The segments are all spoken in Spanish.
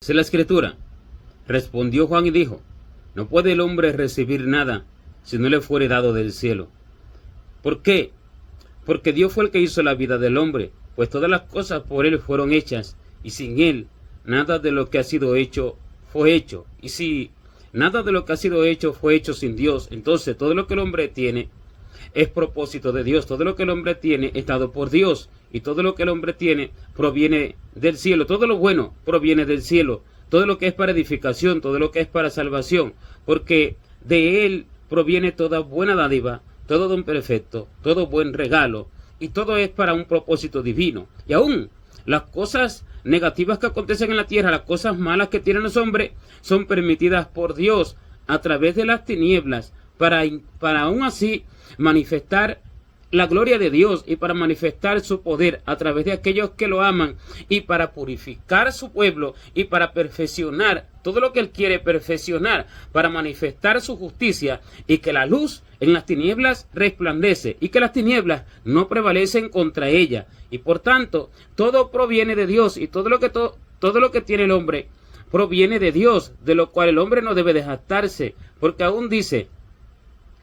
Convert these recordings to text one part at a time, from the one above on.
Dice la Escritura: respondió Juan y dijo: no puede el hombre recibir nada si no le fuere dado del cielo. ¿Por qué? Porque Dios fue el que hizo la vida del hombre, pues todas las cosas por él fueron hechas, y sin él nada de lo que ha sido hecho fue hecho. Y si nada de lo que ha sido hecho fue hecho sin Dios, entonces todo lo que el hombre tiene es propósito de Dios. Todo lo que el hombre tiene es dado por Dios, y todo lo que el hombre tiene proviene del cielo. Todo lo bueno proviene del cielo, todo lo que es para edificación, todo lo que es para salvación, porque de él proviene toda buena dádiva, todo don perfecto, todo buen regalo, y todo es para un propósito divino. Y aún las cosas negativas que acontecen en la tierra, las cosas malas que tienen los hombres, son permitidas por Dios a través de las tinieblas, para aún así manifestar la gloria de Dios y para manifestar su poder a través de aquellos que lo aman, y para purificar su pueblo y para perfeccionar todo lo que él quiere perfeccionar, para manifestar su justicia, y que la luz en las tinieblas resplandece y que las tinieblas no prevalecen contra ella. Y por tanto todo proviene de Dios, y todo lo que tiene el hombre proviene de Dios, de lo cual el hombre no debe de jactarse, porque aún dice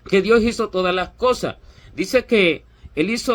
que Dios hizo todas las cosas. Dice que Él es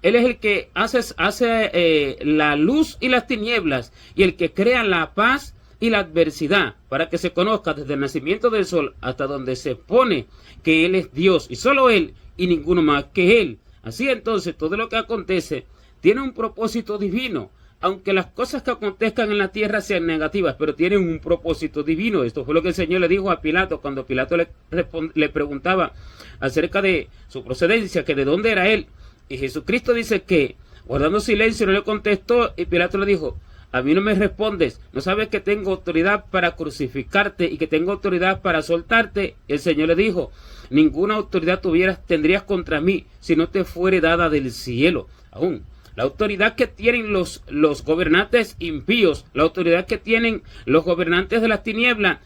el que hace la luz y las tinieblas, y el que crea la paz y la adversidad, para que se conozca desde el nacimiento del sol hasta donde se pone que Él es Dios, y solo Él y ninguno más que Él. Así entonces todo lo que acontece tiene un propósito divino, aunque las cosas que acontezcan en la tierra sean negativas, pero tienen un propósito divino. Esto fue lo que el Señor le dijo a Pilato cuando Pilato le preguntaba acerca de su procedencia, que de dónde era él. Y Jesucristo dice que, guardando silencio, no le contestó, y Pilato le dijo: a mí no me respondes, ¿no sabes que tengo autoridad para crucificarte y que tengo autoridad para soltarte? El Señor le dijo: ninguna autoridad tendrías contra mí si no te fuere dada del cielo. Aún la autoridad que tienen los gobernantes impíos, la autoridad que tienen los gobernantes de las tinieblas,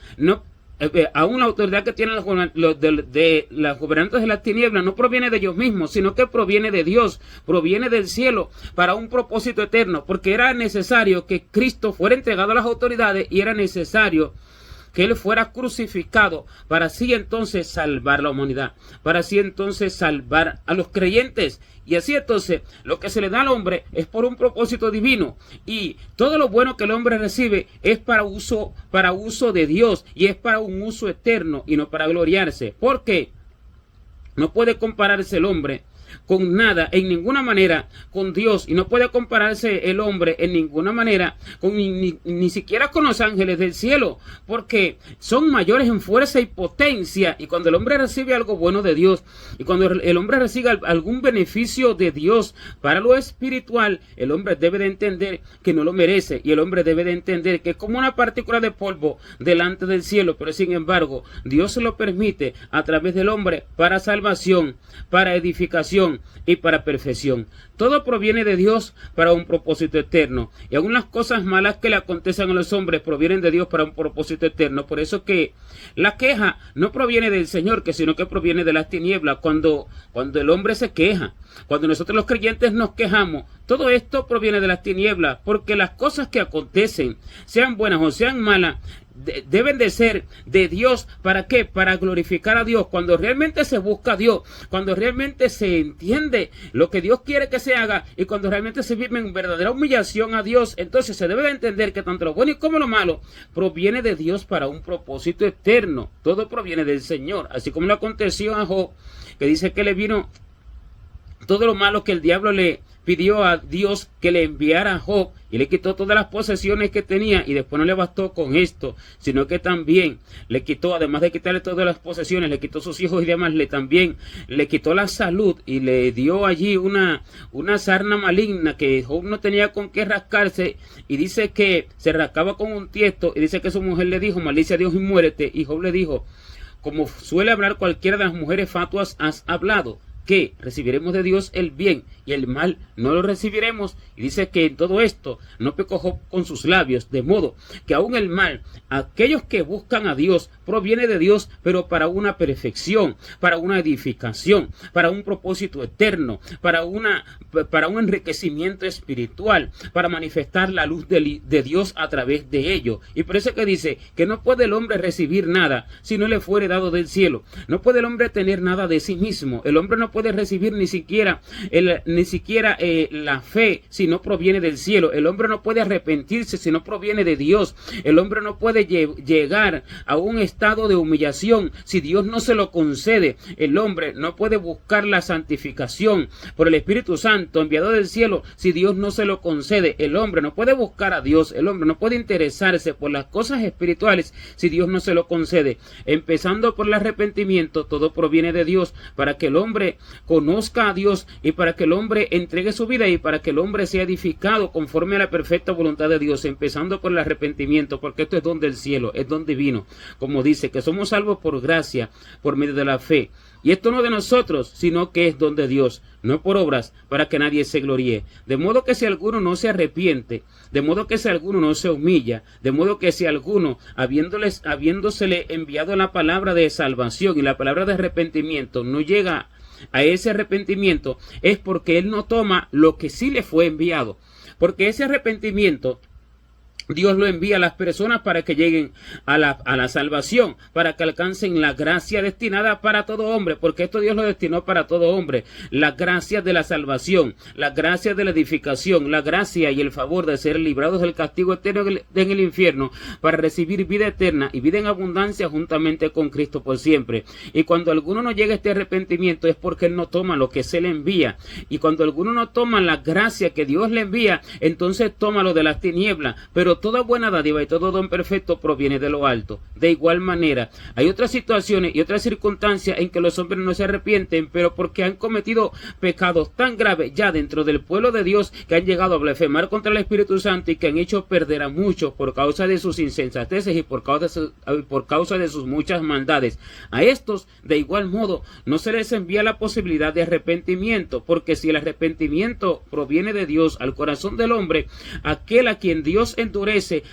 aún la autoridad que tienen los gobernantes de las tinieblas no proviene de ellos mismos, sino que proviene de Dios, proviene del cielo, para un propósito eterno, porque era necesario que Cristo fuera entregado a las autoridades, y era necesario que Él fuera crucificado, para así entonces salvar la humanidad, para así entonces salvar a los creyentes. Y así entonces lo que se le da al hombre es por un propósito divino, y todo lo bueno que el hombre recibe es para uso de Dios, y es para un uso eterno y no para gloriarse. Porque no puede compararse el hombre con nada, en ninguna manera, con Dios, y no puede compararse el hombre en ninguna manera con ni siquiera con los ángeles del cielo, porque son mayores en fuerza y potencia. Y cuando el hombre recibe algo bueno de Dios, y cuando el hombre recibe algún beneficio de Dios para lo espiritual, el hombre debe de entender que no lo merece, y el hombre debe de entender que es como una partícula de polvo delante del cielo, pero sin embargo Dios se lo permite a través del hombre para salvación, para edificación y para perfección. Todo proviene de Dios para un propósito eterno, y aun las cosas malas que le acontecen a los hombres provienen de Dios para un propósito eterno. Por eso que la queja no proviene del Señor, sino que proviene de las tinieblas. Cuando el hombre se queja, cuando nosotros los creyentes nos quejamos, todo esto proviene de las tinieblas, porque las cosas que acontecen, sean buenas o sean malas, deben de ser de Dios. ¿Para qué? Para glorificar a Dios. Cuando realmente se busca a Dios, cuando realmente se entiende lo que Dios quiere que se haga, y cuando realmente se vive en verdadera humillación a Dios, entonces se debe de entender que tanto lo bueno como lo malo proviene de Dios para un propósito eterno. Todo proviene del Señor, así como le aconteció a Job, que dice que le vino todo lo malo que el diablo le pidió a Dios que le enviara a Job, y le quitó todas las posesiones que tenía. Y después no le bastó con esto, sino que también le quitó, además de quitarle todas las posesiones, le quitó sus hijos y demás, también le quitó la salud, y le dio allí una sarna maligna que Job no tenía con qué rascarse, y dice que se rascaba con un tiesto, y dice que su mujer le dijo: maldice a Dios y muérete. Y Job le dijo: como suele hablar cualquiera de las mujeres fatuas, has hablado. que recibiremos de Dios el bien y el mal no lo recibiremos. Y dice que en todo esto no pecó Job con sus labios, de modo que aún el mal, aquellos que buscan a Dios, proviene de Dios, pero para una perfección, para una edificación, para un propósito eterno, para un enriquecimiento espiritual, para manifestar la luz de Dios a través de ello. Y por eso que dice que no puede el hombre recibir nada si no le fuere dado del cielo. No puede el hombre tener nada de sí mismo. El hombre no puede recibir ni siquiera la fe si no proviene del cielo. El hombre no puede arrepentirse si no proviene de Dios. El hombre no puede llegar a un estado de humillación si Dios no se lo concede. El hombre no puede buscar la santificación por el Espíritu Santo enviado del cielo si Dios no se lo concede. El hombre no puede buscar a Dios. El hombre no puede interesarse por las cosas espirituales si Dios no se lo concede. Empezando por el arrepentimiento, todo proviene de Dios para que el hombre conozca a Dios y para que el hombre entregue su vida y para que el hombre sea edificado conforme a la perfecta voluntad de Dios, empezando por el arrepentimiento, porque esto es don del cielo, es don divino, como dice, que somos salvos por gracia, por medio de la fe. Y esto no de nosotros, sino que es don de Dios, no por obras, para que nadie se gloríe. De modo que si alguno no se arrepiente, de modo que si alguno no se humilla, de modo que si alguno, habiéndosele enviado la palabra de salvación y la palabra de arrepentimiento, no llega a ese arrepentimiento, es porque él no toma lo que sí le fue enviado. Porque ese arrepentimiento Dios lo envía a las personas para que lleguen a la salvación, para que alcancen la gracia destinada para todo hombre, porque esto Dios lo destinó para todo hombre, la gracia de la salvación, la gracia de la edificación, la gracia y el favor de ser librados del castigo eterno en el infierno, para recibir vida eterna y vida en abundancia juntamente con Cristo por siempre. Y cuando alguno no llega a este arrepentimiento es porque él no toma lo que se le envía, y cuando alguno no toma la gracia que Dios le envía, entonces toma lo de las tinieblas, pero toda buena dádiva y todo don perfecto proviene de lo alto. De igual manera, hay otras situaciones y otras circunstancias en que los hombres no se arrepienten, pero porque han cometido pecados tan graves ya dentro del pueblo de Dios, que han llegado a blasfemar contra el Espíritu Santo y que han hecho perder a muchos por causa de sus insensateces y por causa de sus muchas maldades. A estos, de igual modo, no se les envía la posibilidad de arrepentimiento, porque si el arrepentimiento proviene de Dios al corazón del hombre, aquel a quien Dios endurece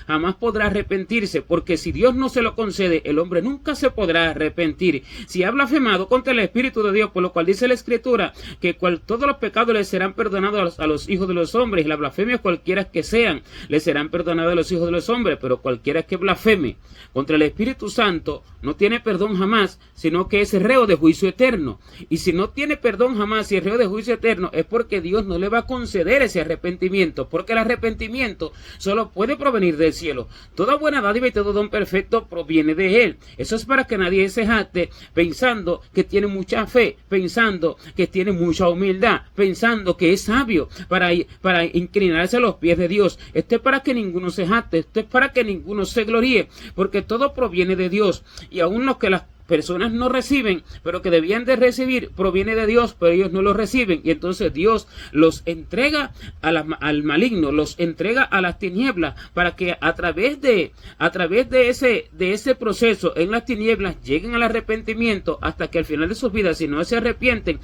jamás podrá arrepentirse, porque si Dios no se lo concede, el hombre nunca se podrá arrepentir. Si ha blasfemado contra el Espíritu de Dios, por lo cual dice la Escritura que todos los pecados les serán perdonados a los hijos de los hombres, y las blasfemias cualquiera que sean, les serán perdonadas a los hijos de los hombres, pero cualquiera que blasfeme contra el Espíritu Santo no tiene perdón jamás, sino que es reo de juicio eterno. Y si no tiene perdón jamás y es reo de juicio eterno, es porque Dios no le va a conceder ese arrepentimiento, porque el arrepentimiento solo puede provenir del cielo. Toda buena dádiva y todo don perfecto proviene de Él. Eso es para que nadie se jacte pensando que tiene mucha fe, pensando que tiene mucha humildad, pensando que es sabio para inclinarse a los pies de Dios. Esto es para que ninguno se jacte, esto es para que ninguno se gloríe, porque todo proviene de Dios. Y aún los que las personas no reciben, pero que debían de recibir, proviene de Dios, pero ellos no lo reciben, y entonces Dios los entrega al maligno, los entrega a las tinieblas, para que a través de ese proceso en las tinieblas lleguen al arrepentimiento, hasta que al final de sus vidas, si no se arrepienten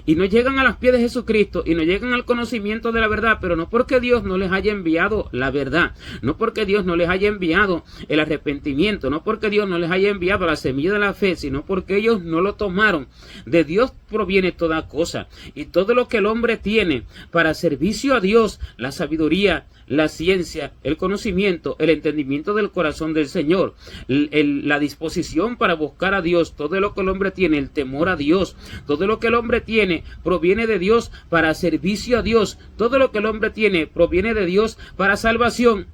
y no llegan a los pies de Jesucristo y no llegan al conocimiento de la verdad, pero no porque Dios no les haya enviado la verdad, no porque Dios no les haya enviado el arrepentimiento, no porque Dios no les haya enviado la semilla de la fe, sino porque ellos no lo tomaron. De Dios proviene toda cosa, y todo lo que el hombre tiene para servicio a Dios, la sabiduría, la ciencia, el conocimiento, el entendimiento del corazón del Señor, la disposición para buscar a Dios, todo lo que el hombre tiene, el temor a Dios, todo lo que el hombre tiene proviene de Dios para servicio a Dios, todo lo que el hombre tiene proviene de Dios para salvación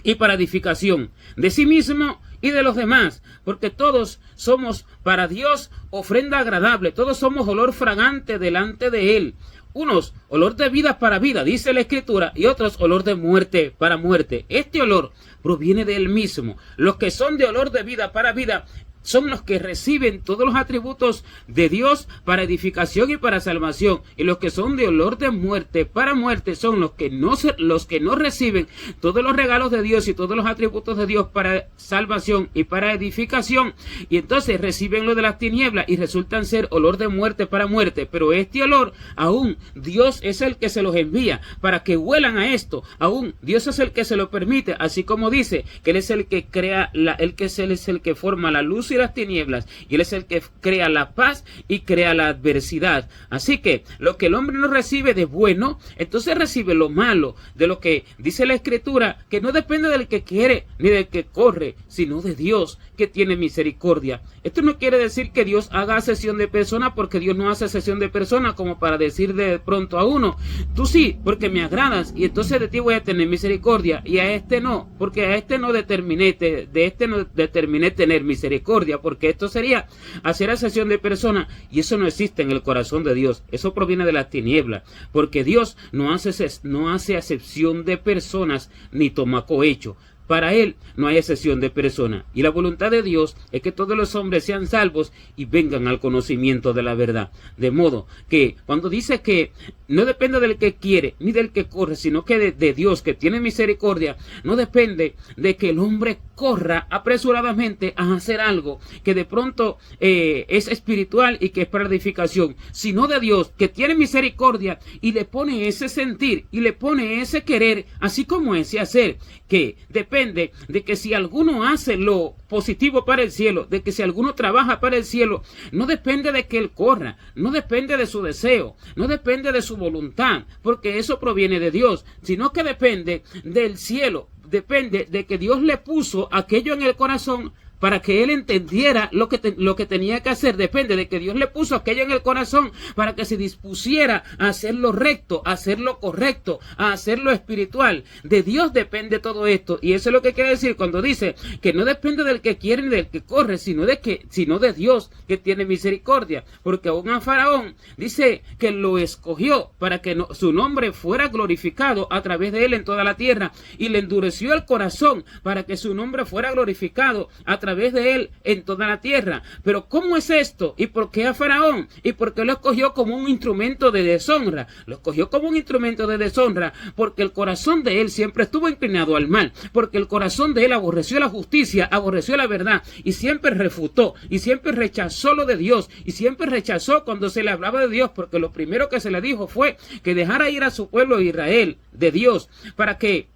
y para edificación de sí mismo y de los demás, porque todos somos para Dios ofrenda agradable, todos somos olor fragante delante de Él. Unos olor de vida para vida, dice la Escritura, y otros olor de muerte para muerte. Este olor proviene de Él mismo. Los que son de olor de vida para vida son los que reciben todos los atributos de Dios para edificación y para salvación, y los que son de olor de muerte para muerte son los que no reciben todos los regalos de Dios y todos los atributos de Dios para salvación y para edificación, y entonces reciben lo de las tinieblas y resultan ser olor de muerte para muerte. Pero este olor, aún Dios es el que se los envía para que huelan a esto, aún Dios es el que se lo permite, así como dice que Él es el que crea Él es el que forma la luz y las tinieblas, y Él es el que crea la paz y crea la adversidad. Así que lo que el hombre no recibe de bueno, entonces recibe lo malo, de lo que dice la Escritura, que no depende del que quiere ni del que corre, sino de Dios, que tiene misericordia. Esto no quiere decir que Dios haga acepción de personas, porque Dios no hace acepción de personas como para decir de pronto a uno, tú sí, porque me agradas, y entonces de ti voy a tener misericordia, y a este no, porque a este no determiné tener misericordia, porque esto sería hacer acepción de personas, y eso no existe en el corazón de Dios. Eso proviene de las tinieblas, porque Dios no hace acepción de personas ni toma cohecho. Para Él no hay excepción de persona, y la voluntad de Dios es que todos los hombres sean salvos y vengan al conocimiento de la verdad. De modo que cuando dice que no depende del que quiere ni del que corre, sino que de Dios, que tiene misericordia, no depende de que el hombre corra apresuradamente a hacer algo que de pronto es espiritual y que es para edificación, sino de Dios, que tiene misericordia y le pone ese sentir y le pone ese querer, así como ese hacer, que depende de que si alguno hace lo positivo para el cielo, de que si alguno trabaja para el cielo, no depende de que él corra, no depende de su deseo, no depende de su voluntad, porque eso proviene de Dios, sino que depende del cielo, depende de que Dios le puso aquello en el corazón para que él entendiera lo que tenía que hacer. Depende de que Dios le puso aquello en el corazón para que se dispusiera a hacer lo recto, a hacer lo correcto, a hacer lo espiritual. De Dios depende todo esto, y eso es lo que quiere decir cuando dice que no depende del que quiere ni del que corre, sino de Dios, que tiene misericordia, porque aún a Faraón dice que lo escogió para que su nombre fuera glorificado a través de él en toda la tierra, y le endureció el corazón para que su nombre fuera glorificado a través de él en toda la tierra. Pero ¿cómo es esto? ¿Y por qué a Faraón? ¿Y por qué lo escogió como un instrumento de deshonra? Lo escogió como un instrumento de deshonra porque el corazón de él siempre estuvo inclinado al mal, porque el corazón de él aborreció la justicia, aborreció la verdad, y siempre refutó, y siempre rechazó lo de Dios, y siempre rechazó cuando se le hablaba de Dios, porque lo primero que se le dijo fue que dejara ir a su pueblo Israel de Dios, para que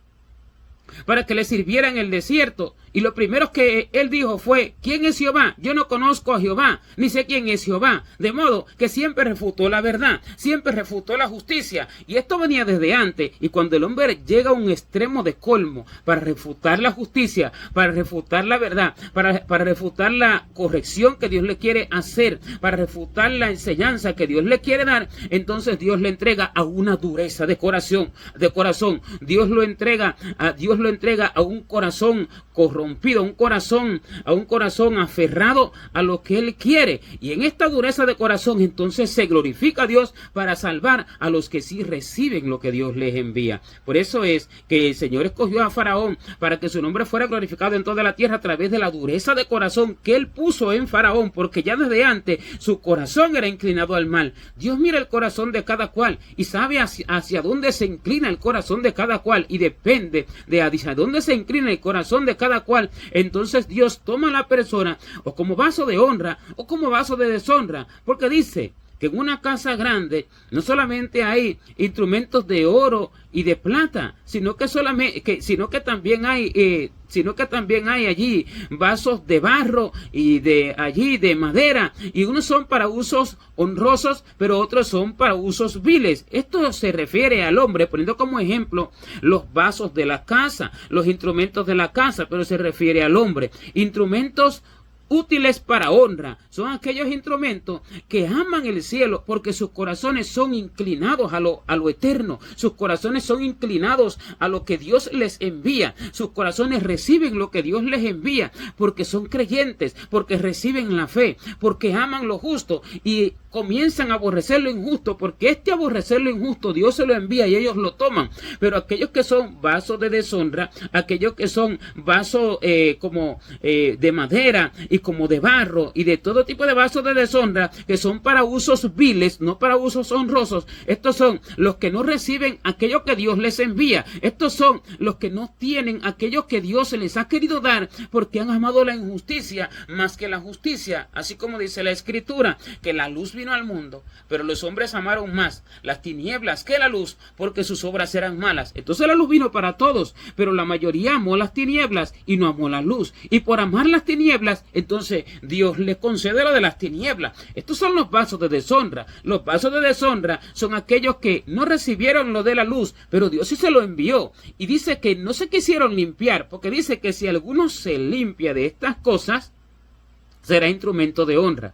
le sirviera en el desierto. Y lo primero que él dijo fue: ¿quién es Jehová? Yo no conozco a Jehová, ni sé quién es Jehová. De modo que siempre refutó la verdad, siempre refutó la justicia. Y esto venía desde antes. Y cuando el hombre llega a un extremo de colmo para refutar la justicia, para refutar la verdad, para refutar la corrección que Dios le quiere hacer, para refutar la enseñanza que Dios le quiere dar, entonces Dios le entrega a una dureza de corazón. Dios lo entrega a un corazón corrompido, a un corazón aferrado a lo que él quiere, y en esta dureza de corazón entonces se glorifica a Dios para salvar a los que sí reciben lo que Dios les envía. Por eso es que el Señor escogió a Faraón para que su nombre fuera glorificado en toda la tierra a través de la dureza de corazón que él puso en Faraón, porque ya desde antes su corazón era inclinado al mal. Dios mira el corazón de cada cual y sabe hacia dónde se inclina el corazón de cada cual, y depende de hacia dónde se inclina el corazón de cada cual, entonces Dios toma a la persona o como vaso de honra o como vaso de deshonra, porque dice que en una casa grande no solamente hay instrumentos de oro y de plata, sino que también hay allí vasos de barro y de madera, y unos son para usos honrosos, pero otros son para usos viles. Esto se refiere al hombre, poniendo como ejemplo los vasos de la casa, los instrumentos de la casa, pero se refiere al hombre. Instrumentos útiles para honra son aquellos instrumentos que aman el cielo porque sus corazones son inclinados a lo eterno, sus corazones son inclinados a lo que Dios les envía, sus corazones reciben lo que Dios les envía porque son creyentes, porque reciben la fe, porque aman lo justo y comienzan a aborrecer lo injusto, porque aborrecer lo injusto Dios se lo envía y ellos lo toman. Pero aquellos que son vasos de deshonra, aquellos que son vasos de madera y como de barro y de todo tipo de vasos de deshonra que son para usos viles, no para usos honrosos. Estos son los que no reciben aquello que Dios les envía. Estos son los que no tienen aquello que Dios les ha querido dar porque han amado la injusticia más que la justicia. Así como dice la Escritura, que la luz vino al mundo, pero los hombres amaron más las tinieblas que la luz porque sus obras eran malas. Entonces la luz vino para todos, pero la mayoría amó las tinieblas y no amó la luz. Y por amar las tinieblas, entonces Dios les concede lo de las tinieblas. Estos son los vasos de deshonra. Los vasos de deshonra son aquellos que no recibieron lo de la luz, pero Dios sí se lo envió. Y dice que no se quisieron limpiar, porque dice que si alguno se limpia de estas cosas, será instrumento de honra,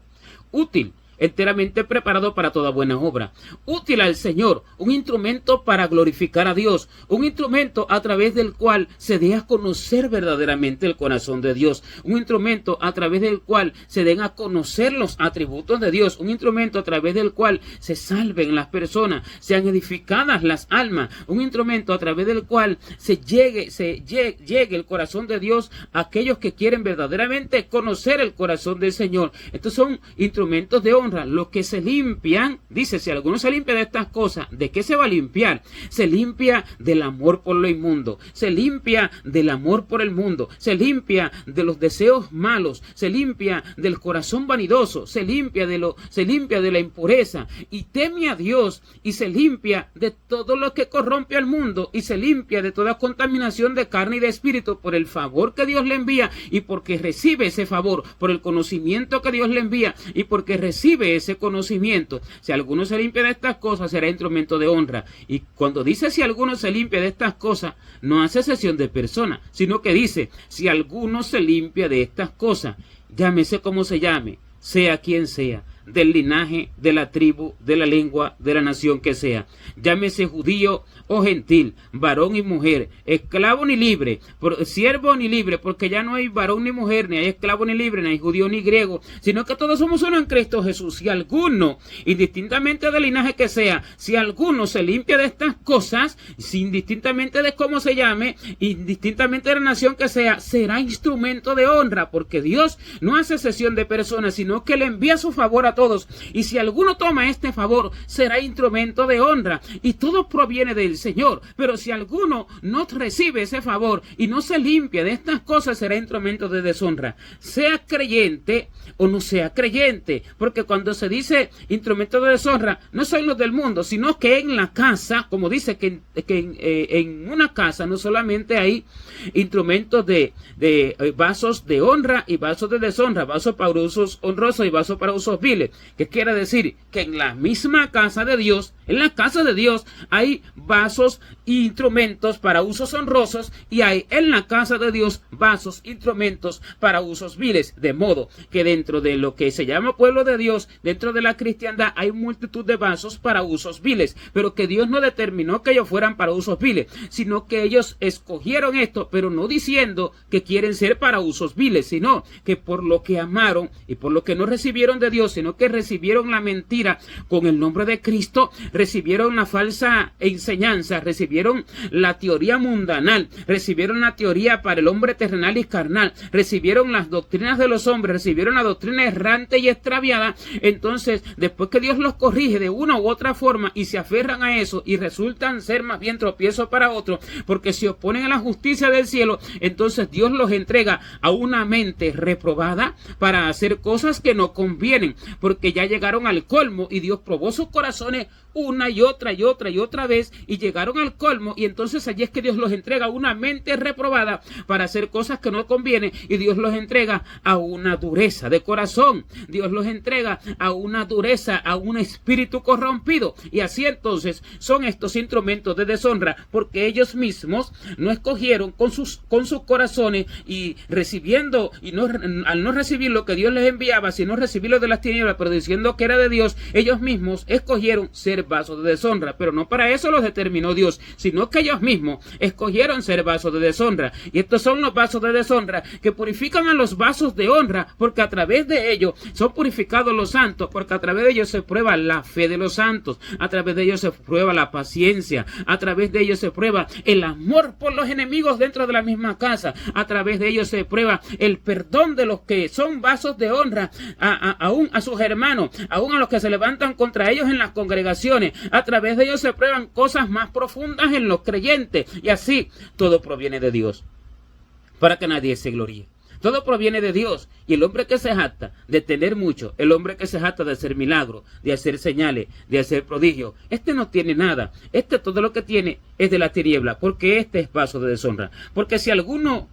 útil, enteramente preparado para toda buena obra, útil al Señor, un instrumento para glorificar a Dios, un instrumento a través del cual se dé a conocer verdaderamente el corazón de Dios, un instrumento a través del cual se den a conocer los atributos de Dios, un instrumento a través del cual se salven las personas, sean edificadas las almas, un instrumento a través del cual llegue el corazón de Dios a aquellos que quieren verdaderamente conocer el corazón del Señor. Estos son instrumentos de honra. Los que se limpian, dice, si alguno se limpia de estas cosas, ¿de qué se va a limpiar? Se limpia del amor por lo inmundo, se limpia del amor por el mundo, se limpia de los deseos malos, se limpia del corazón vanidoso, se limpia de la impureza y teme a Dios, y se limpia de todo lo que corrompe al mundo, y se limpia de toda contaminación de carne y de espíritu por el favor que Dios le envía, y porque recibe ese favor, por el conocimiento que Dios le envía, y porque recibe ese conocimiento. Si alguno se limpia de estas cosas, será instrumento de honra. Y cuando dice si alguno se limpia de estas cosas, no hace excepción de persona, sino que dice si alguno se limpia de estas cosas, llámese como se llame, sea quien sea, del linaje, de la tribu, de la lengua, de la nación que sea, llámese judío o gentil, varón y mujer, esclavo ni libre, siervo ni libre, porque ya no hay varón ni mujer, ni hay esclavo ni libre, ni hay judío ni griego, sino que todos somos uno en Cristo Jesús. Si alguno, indistintamente del linaje que sea, si alguno se limpia de estas cosas, indistintamente de cómo se llame, indistintamente de la nación que sea, será instrumento de honra, porque Dios no hace excepción de personas, sino que le envía su favor a todos. Y si alguno toma este favor, será instrumento de honra. Y todo proviene del Señor. Pero si alguno no recibe ese favor y no se limpia de estas cosas, será instrumento de deshonra. Sea creyente o no sea creyente. Porque cuando se dice instrumento de deshonra, no son los del mundo, sino que en la casa, como dice que en una casa no solamente hay instrumentos de vasos de honra y vasos de deshonra, vasos para usos honrosos y vasos para usos viles. ¿Qué quiere decir? Que en la misma casa de Dios, en la casa de Dios, hay vasos e instrumentos para usos honrosos, y hay en la casa de Dios vasos, instrumentos para usos viles, de modo que dentro de lo que se llama pueblo de Dios, dentro de la cristiandad, hay multitud de vasos para usos viles, pero que Dios no determinó que ellos fueran para usos viles, sino que ellos escogieron esto, pero no diciendo que quieren ser para usos viles, sino que por lo que amaron y por lo que no recibieron de Dios, sino que recibieron la mentira con el nombre de Cristo, recibieron la falsa enseñanza, recibieron la teoría mundanal, recibieron la teoría para el hombre terrenal y carnal, recibieron las doctrinas de los hombres, recibieron la doctrina errante y extraviada. Entonces, después que Dios los corrige de una u otra forma y se aferran a eso y resultan ser más bien tropiezo para otros, porque se oponen a la justicia del cielo, entonces Dios los entrega a una mente reprobada para hacer cosas que no convienen, porque ya llegaron al colmo y Dios probó sus corazones una y otra vez y llegaron al colmo, y entonces allí es que Dios los entrega a una mente reprobada para hacer cosas que no convienen, y Dios los entrega a una dureza de corazón, Dios los entrega a una dureza, a un espíritu corrompido, y así entonces son estos instrumentos de deshonra, porque ellos mismos no escogieron con sus corazones, y recibiendo, y no, al no recibir lo que Dios les enviaba, sino recibirlo de las tinieblas, pero diciendo que era de Dios, ellos mismos escogieron ser ser vasos de deshonra, pero no para eso los determinó Dios, sino que ellos mismos escogieron ser vasos de deshonra. Y estos son los vasos de deshonra que purifican a los vasos de honra, porque a través de ellos son purificados los santos, porque a través de ellos se prueba la fe de los santos, a través de ellos se prueba la paciencia, a través de ellos se prueba el amor por los enemigos dentro de la misma casa, a través de ellos se prueba el perdón de los que son vasos de honra, aún a sus hermanos, aún a los que se levantan contra ellos en las congregaciones. A través de ellos se prueban cosas más profundas en los creyentes, y así todo proviene de Dios, para que nadie se gloríe. Todo proviene de Dios, y el hombre que se jacta de tener mucho, el hombre que se jacta de hacer milagros, de hacer señales, de hacer prodigios, este no tiene nada. Este todo lo que tiene es de la tiniebla, porque este es vaso de deshonra. Porque si alguno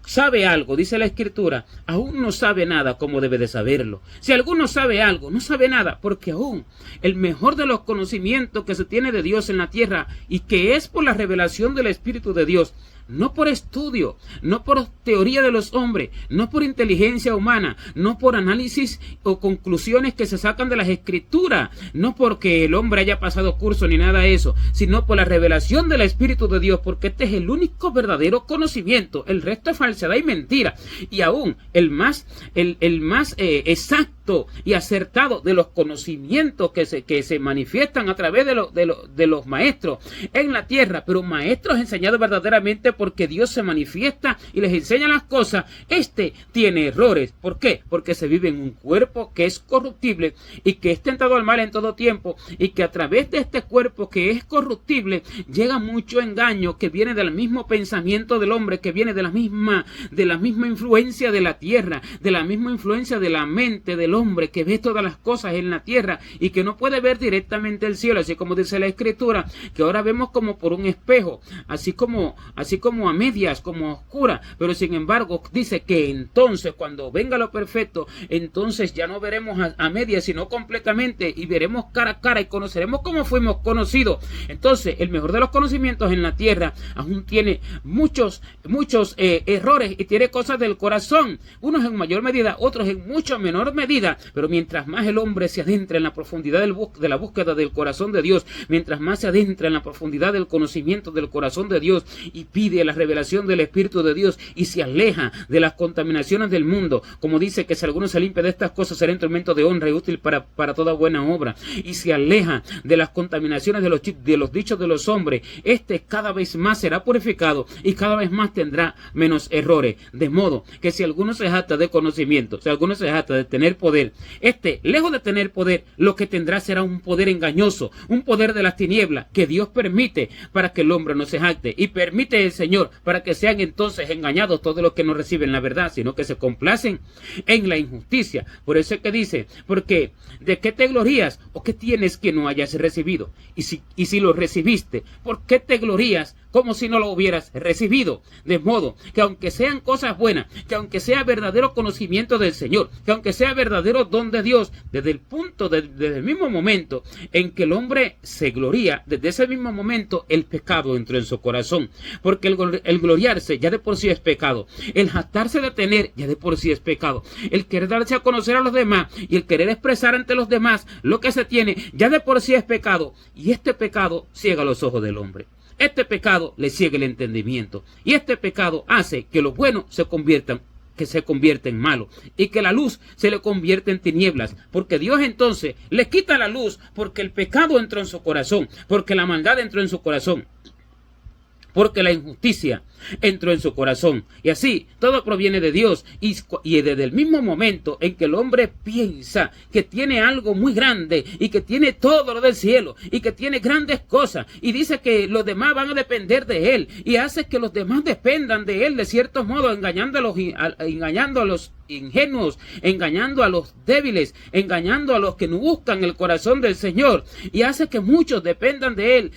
sabe algo, dice la Escritura, aún no sabe nada como debe de saberlo. Si alguno sabe algo, no sabe nada, porque aún el mejor de los conocimientos que se tiene de Dios en la tierra, y que es por la revelación del Espíritu de Dios, no por estudio, no por teoría de los hombres, no por inteligencia humana, no por análisis o conclusiones que se sacan de las Escrituras, no porque el hombre haya pasado curso ni nada de eso, sino por la revelación del Espíritu de Dios, porque este es el único verdadero conocimiento. El resto es falsedad y mentira. Y aún el más exacto y acertado de los conocimientos que se manifiestan a través de los maestros en la tierra, pero maestros enseñados verdaderamente porque Dios se manifiesta y les enseña las cosas, este tiene errores. ¿Por qué? Porque se vive en un cuerpo que es corruptible y que es tentado al mal en todo tiempo, y que a través de este cuerpo que es corruptible llega mucho engaño que viene del mismo pensamiento del hombre, que viene de la misma influencia de la tierra, de la misma influencia de la mente del hombre, que ve todas las cosas en la tierra y que no puede ver directamente el cielo, así como dice la Escritura, que ahora vemos como por un espejo, así como a medias, como a oscura, pero sin embargo dice que entonces cuando venga lo perfecto, entonces ya no veremos a medias, sino completamente, y veremos cara a cara y conoceremos como fuimos conocidos. Entonces el mejor de los conocimientos en la tierra aún tiene muchos errores, y tiene cosas del corazón, unos en mayor medida, otros en mucho menor medida, pero mientras más el hombre se adentra en la profundidad de la búsqueda del corazón de Dios, mientras más se adentra en la profundidad del conocimiento del corazón de Dios y pide la revelación del Espíritu de Dios y se aleja de las contaminaciones del mundo, como dice que si alguno se limpia de estas cosas será instrumento de honra y útil para toda buena obra, y se aleja de las contaminaciones de los dichos de los hombres, este cada vez más será purificado y cada vez más tendrá menos errores. De modo que si alguno se jacta de conocimiento, si alguno se jacta de tener poder, lejos de tener poder, lo que tendrá será un poder engañoso, un poder de las tinieblas que Dios permite para que el hombre no se jacte, y permite el Señor para que sean entonces engañados todos los que no reciben la verdad, sino que se complacen en la injusticia. Por eso es que dice, porque ¿de qué te glorías o qué tienes que no hayas recibido? Y si lo recibiste, ¿por qué te glorías como si no lo hubieras recibido? De modo que aunque sean cosas buenas, que aunque sea verdadero conocimiento del Señor, que aunque sea verdadero don de Dios, desde el mismo momento en que el hombre se gloría, desde ese mismo momento el pecado entró en su corazón, porque el gloriarse ya de por sí es pecado, el jactarse de tener ya de por sí es pecado, el querer darse a conocer a los demás y el querer expresar ante los demás lo que se tiene ya de por sí es pecado, y este pecado ciega los ojos del hombre. Este pecado le ciega el entendimiento, y este pecado hace que lo bueno se convierta en malo, y que la luz se le convierte en tinieblas, porque Dios entonces le quita la luz, porque el pecado entró en su corazón, porque la maldad entró en su corazón, porque la injusticia entró en su corazón. Y así todo proviene de Dios, y desde el mismo momento en que el hombre piensa que tiene algo muy grande y que tiene todo lo del cielo y que tiene grandes cosas, y dice que los demás van a depender de él, y hace que los demás dependan de él de cierto modo, engañando a los ingenuos, engañando a los débiles, engañando a los que no buscan el corazón del Señor, y hace que muchos dependan de él,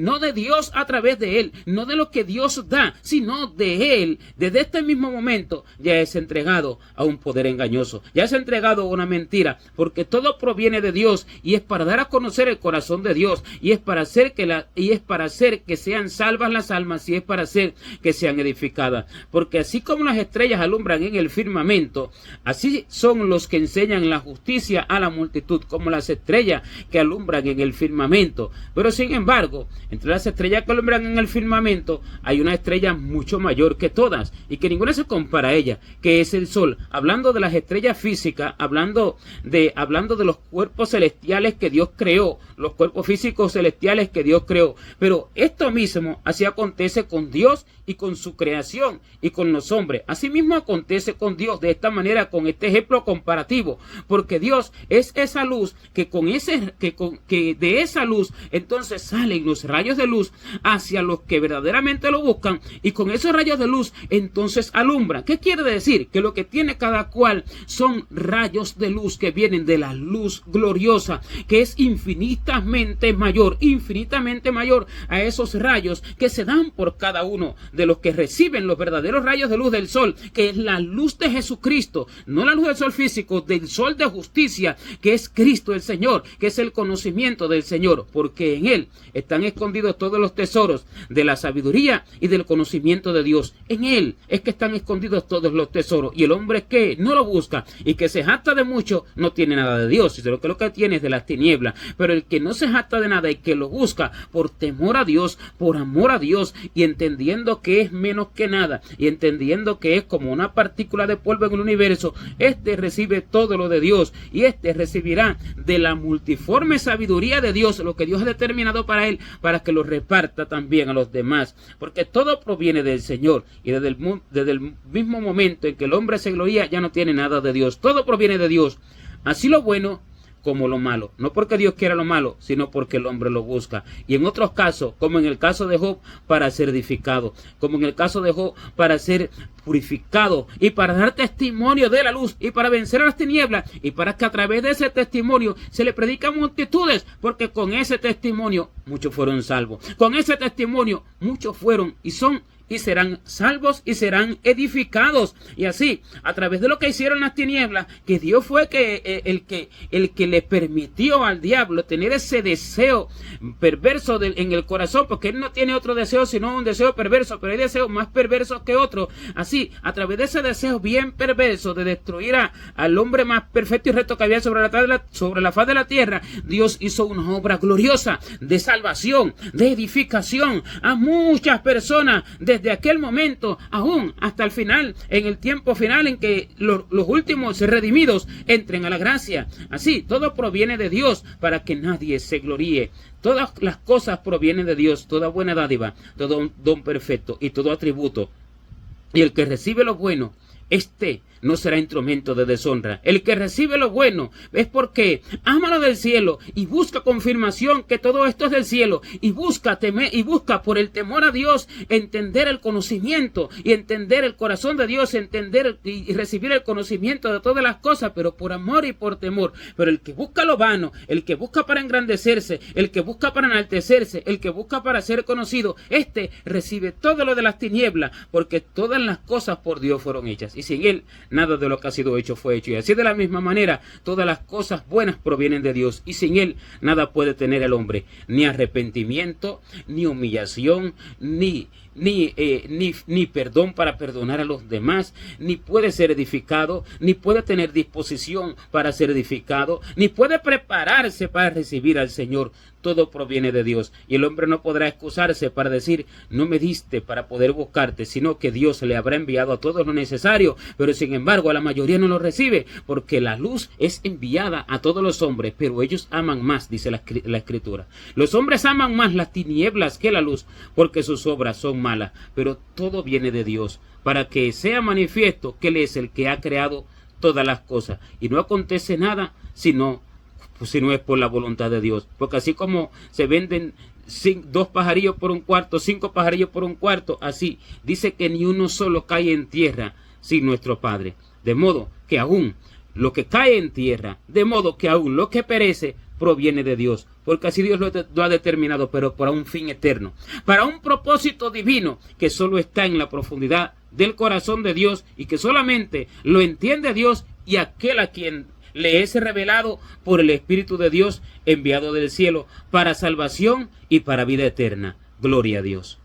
no de Dios a través de él, no de lo que Dios da, sino de él, desde este mismo momento, ya es entregado a un poder engañoso, ya es entregado a una mentira, porque todo proviene de Dios y es para dar a conocer el corazón de Dios, y es para hacer que sean salvas las almas, y es para hacer que sean edificadas, porque así como las estrellas alumbran en el firmamento, así son los que enseñan la justicia a la multitud, como las estrellas que alumbran en el firmamento. Pero sin embargo, entre las estrellas que alumbran en el firmamento hay una estrella mucho mayor que todas y que ninguna se compara a ella, que es el sol. Hablando de las estrellas físicas, hablando de los cuerpos celestiales que Dios creó, los cuerpos físicos celestiales que Dios creó. Pero esto mismo así acontece con Dios y con su creación y con los hombres. Asimismo acontece con Dios de esta manera, con este ejemplo comparativo, porque Dios es esa luz que de esa luz entonces salen los rayos de luz hacia los que verdaderamente lo buscan, y con esos rayos de luz entonces alumbran. ¿Qué quiere decir? Que lo que tiene cada cual son rayos de luz que vienen de la luz gloriosa, que es infinitamente mayor a esos rayos que se dan por cada uno de los que reciben los verdaderos rayos de luz del sol, que es la luz de Jesucristo, no la luz del sol físico, del sol de justicia, que es Cristo el Señor, que es el conocimiento del Señor, porque en él están escondidos todos los tesoros de la sabiduría y del conocimiento de Dios. En él es que están escondidos todos los tesoros, y el hombre que no lo busca y que se jacta de mucho no tiene nada de Dios, sino que lo que tiene es de las tinieblas. Pero el que no se jacta de nada y que lo busca por temor a Dios, por amor a Dios, y entendiendo que es menos que nada, y entendiendo que es como una partícula de polvo en el universo, este recibe todo lo de Dios, y este recibirá de la multiforme sabiduría de Dios lo que Dios ha determinado para él, para que lo reparta también a los demás, porque todo proviene del Señor, y desde el mismo momento en que el hombre se gloría, ya no tiene nada de Dios. Todo proviene de Dios, así lo bueno como lo malo, no porque Dios quiera lo malo, sino porque el hombre lo busca. Y en otros casos, como en el caso de Job, para ser edificado, como en el caso de Job, para ser purificado, y para dar testimonio de la luz, y para vencer a las tinieblas, y para que a través de ese testimonio se le predica a multitudes, porque con ese testimonio muchos fueron salvos, con ese testimonio muchos fueron y son y serán salvos y serán edificados. Y así, a través de lo que hicieron las tinieblas, que Dios fue el que le permitió al diablo tener ese deseo perverso en el corazón, porque él no tiene otro deseo sino un deseo perverso, pero hay deseos más perversos que otros. Así, a través de ese deseo bien perverso de destruir al hombre más perfecto y recto que había sobre la faz de la tierra, Dios hizo una obra gloriosa de salvación, de edificación a muchas personas, desde aquel momento aún hasta el final, en el tiempo final en que los últimos redimidos entren a la gracia. Así, todo proviene de Dios para que nadie se gloríe. Todas las cosas provienen de Dios, toda buena dádiva, todo don perfecto y todo atributo. Y el que recibe lo bueno, este no será instrumento de deshonra. El que recibe lo bueno es porque ama lo del cielo y busca confirmación que todo esto es del cielo, y busca por el temor a Dios entender el conocimiento y entender el corazón de Dios, entender y recibir el conocimiento de todas las cosas, pero por amor y por temor. Pero el que busca lo vano, el que busca para engrandecerse, el que busca para enaltecerse, el que busca para ser conocido, este recibe todo lo de las tinieblas, porque todas las cosas por Dios fueron hechas, y sin él nada de lo que ha sido hecho fue hecho. Y así de la misma manera, todas las cosas buenas provienen de Dios, y sin él nada puede tener el hombre, ni arrepentimiento, ni humillación, ni perdón para perdonar a los demás, ni puede ser edificado, ni puede tener disposición para ser edificado, ni puede prepararse para recibir al Señor. Todo proviene de Dios, y el hombre no podrá excusarse para decir, no me diste para poder buscarte, sino que Dios le habrá enviado a todos lo necesario, pero sin embargo a la mayoría no lo recibe, porque la luz es enviada a todos los hombres, pero ellos aman más, dice la Escritura. Los hombres aman más las tinieblas que la luz, porque sus obras son malas, pero todo viene de Dios, para que sea manifiesto que Él es el que ha creado todas las cosas, y no acontece nada si no es por la voluntad de Dios, porque así como se venden 2 pajarillos por un cuarto, 5 pajarillos por un cuarto, así dice que ni uno solo cae en tierra sin nuestro Padre, de modo que aún lo que cae en tierra, de modo que aún lo que perece, proviene de Dios, porque así Dios lo ha determinado, pero para un fin eterno, para un propósito divino que solo está en la profundidad del corazón de Dios y que solamente lo entiende Dios y aquel a quien le es revelado por el Espíritu de Dios enviado del cielo para salvación y para vida eterna. Gloria a Dios.